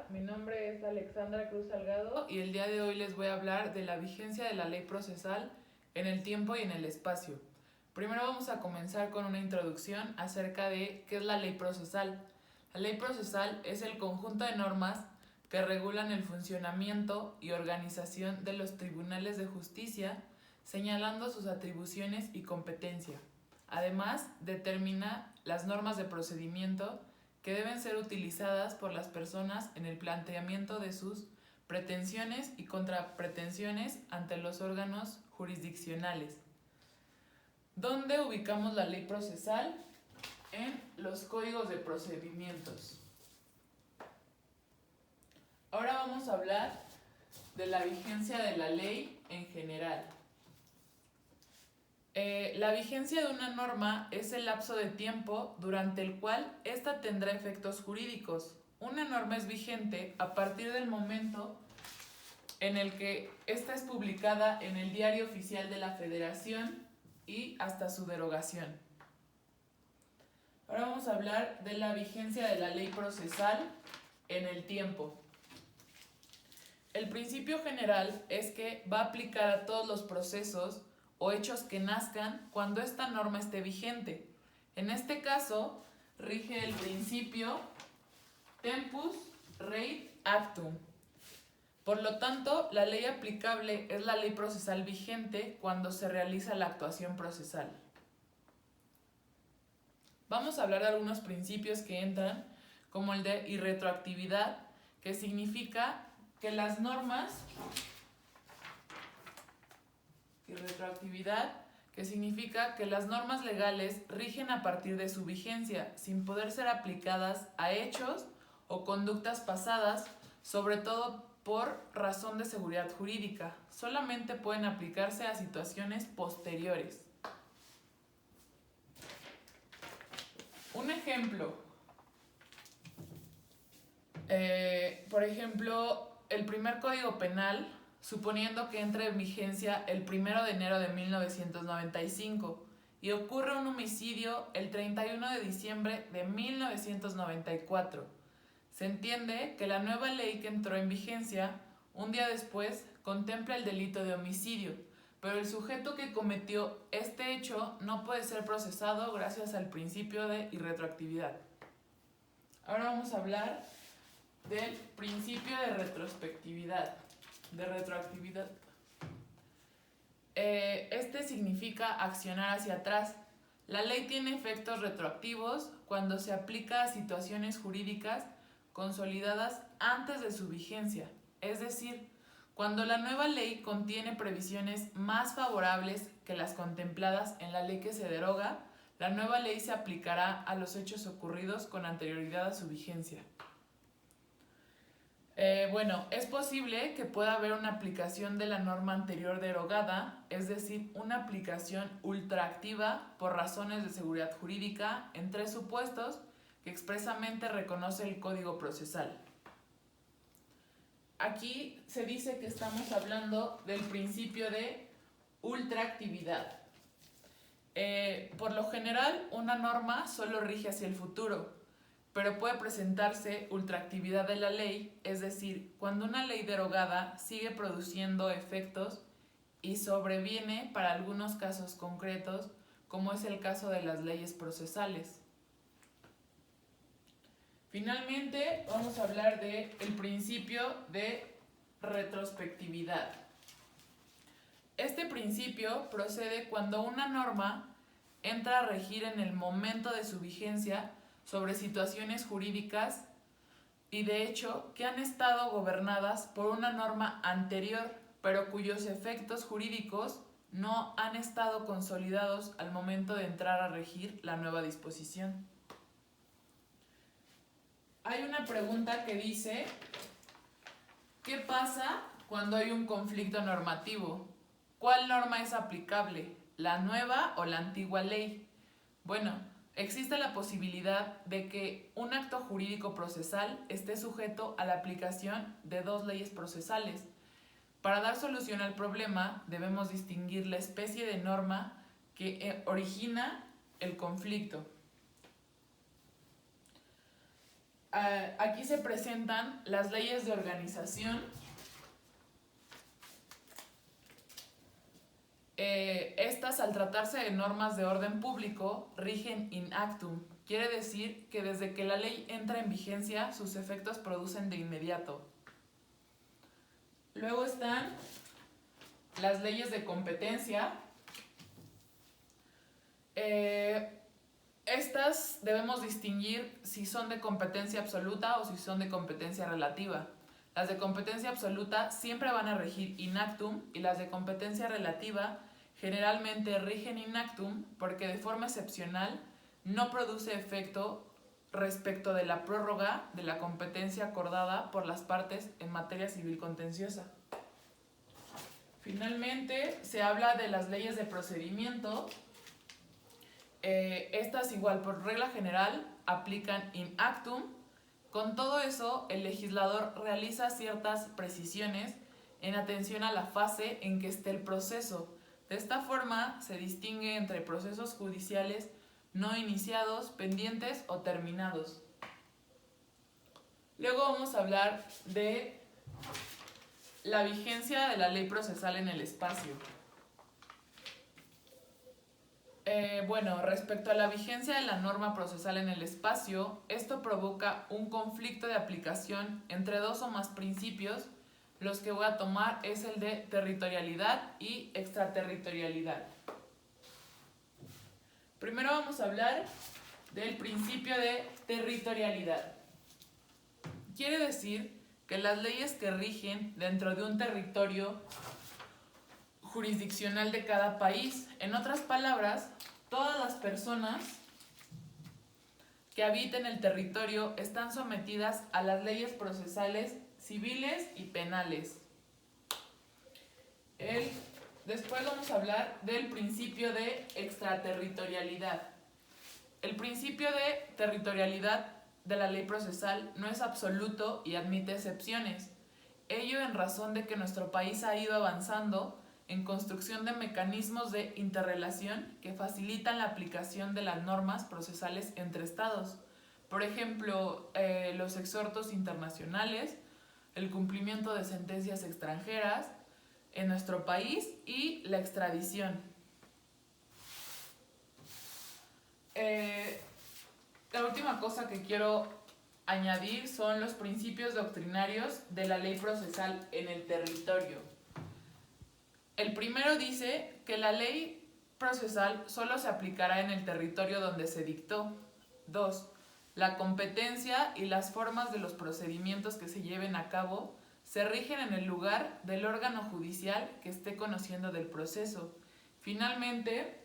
mi nombre es Alexandra Cruz Salgado y el día de hoy les voy a hablar de la vigencia de la ley procesal en el tiempo y en el espacio. Primero vamos a comenzar con una introducción acerca de qué es la ley procesal. La ley procesal es el conjunto de normas que regulan el funcionamiento y organización de los tribunales de justicia, señalando sus atribuciones y competencia. Además, determina las normas de procedimiento que deben ser utilizadas por las personas en el planteamiento de sus pretensiones y contrapretensiones ante los órganos jurisdiccionales. ¿Dónde ubicamos la ley procesal? En los códigos de procedimientos. Ahora vamos a hablar de la vigencia de la ley en general. La vigencia de una norma es el lapso de tiempo durante el cual ésta tendrá efectos jurídicos. Una norma es vigente a partir del momento en el que ésta es publicada en el Diario Oficial de la Federación y hasta su derogación. Ahora vamos a hablar de la vigencia de la ley procesal en el tiempo. El principio general es que va a aplicar a todos los procesos o hechos que nazcan cuando esta norma esté vigente. En este caso, rige el principio tempus reit actum. Por lo tanto, la ley aplicable es la ley procesal vigente cuando se realiza la actuación procesal. Vamos a hablar de algunos principios que entran, como el de irretroactividad, que significa que las normas legales rigen a partir de su vigencia, sin poder ser aplicadas a hechos o conductas pasadas, sobre todo por razón de seguridad jurídica. Solamente pueden aplicarse a situaciones posteriores. Un ejemplo. Por ejemplo, el primer Código Penal, suponiendo que entre en vigencia el 1 de enero de 1995 y ocurre un homicidio el 31 de diciembre de 1994. Se entiende que la nueva ley que entró en vigencia un día después contempla el delito de homicidio, pero el sujeto que cometió este hecho no puede ser procesado gracias al principio de irretroactividad. Ahora vamos a hablar del principio de retrospectividad, de retroactividad. Este significa accionar hacia atrás. La ley tiene efectos retroactivos cuando se aplica a situaciones jurídicas consolidadas antes de su vigencia, es decir, cuando la nueva ley contiene previsiones más favorables que las contempladas en la ley que se deroga, la nueva ley se aplicará a los hechos ocurridos con anterioridad a su vigencia. Es posible que pueda haber una aplicación de la norma anterior derogada, es decir, una aplicación ultraactiva por razones de seguridad jurídica en 3 supuestos que expresamente reconoce el Código Procesal. Aquí se dice que estamos hablando del principio de ultraactividad. Por lo general, una norma solo rige hacia el futuro, pero puede presentarse ultraactividad de la ley, es decir, cuando una ley derogada sigue produciendo efectos y sobreviene para algunos casos concretos, como es el caso de las leyes procesales. Finalmente, vamos a hablar del principio de retrospectividad. Este principio procede cuando una norma entra a regir en el momento de su vigencia sobre situaciones jurídicas y de hecho que han estado gobernadas por una norma anterior, pero cuyos efectos jurídicos no han estado consolidados al momento de entrar a regir la nueva disposición. Hay una pregunta que dice, ¿qué pasa cuando hay un conflicto normativo? ¿Cuál norma es aplicable? ¿La nueva o la antigua ley? Bueno, existe la posibilidad de que un acto jurídico procesal esté sujeto a la aplicación de 2 leyes procesales. Para dar solución al problema, debemos distinguir la especie de norma que origina el conflicto. aquí se presentan las leyes de organización. Estas, al tratarse de normas de orden público, rigen in actum. Quiere decir que desde que la ley entra en vigencia, sus efectos producen de inmediato. Luego están las leyes de competencia. Estas debemos distinguir si son de competencia absoluta o si son de competencia relativa. Las de competencia absoluta siempre van a regir in actum y las de competencia relativa generalmente rigen in actum porque de forma excepcional no produce efecto respecto de la prórroga de la competencia acordada por las partes en materia civil contenciosa. Finalmente, se habla de las leyes de procedimiento. Estas, igual, por regla general, aplican in actum. Con todo eso, el legislador realiza ciertas precisiones en atención a la fase en que esté el proceso. De esta forma, se distingue entre procesos judiciales no iniciados, pendientes o terminados. Luego vamos a hablar de la vigencia de la ley procesal en el espacio. Respecto a la vigencia de la norma procesal en el espacio, esto provoca un conflicto de aplicación entre dos o más principios. Los que voy a tomar es el de territorialidad y extraterritorialidad. Primero vamos a hablar del principio de territorialidad. Quiere decir que las leyes que rigen dentro de un territorio jurisdiccional de cada país, en otras palabras, todas las personas que habiten el territorio están sometidas a las leyes procesales civiles y penales. Después vamos a hablar del principio de extraterritorialidad. El principio de territorialidad de la ley procesal no es absoluto y admite excepciones. Ello en razón de que nuestro país ha ido avanzando en construcción de mecanismos de interrelación que facilitan la aplicación de las normas procesales entre estados. Por ejemplo, los exhortos internacionales, el cumplimiento de sentencias extranjeras en nuestro país y la extradición. La última cosa que quiero añadir son los principios doctrinarios de la ley procesal en el territorio. El primero dice que la ley procesal solo se aplicará en el territorio donde se dictó. 2. La competencia y las formas de los procedimientos que se lleven a cabo se rigen en el lugar del órgano judicial que esté conociendo del proceso. Finalmente,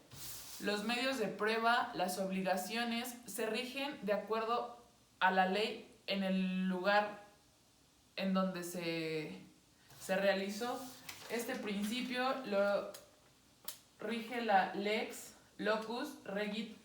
los medios de prueba, las obligaciones, se rigen de acuerdo a la ley en el lugar en donde se realizó. Este principio lo rige la lex locus regit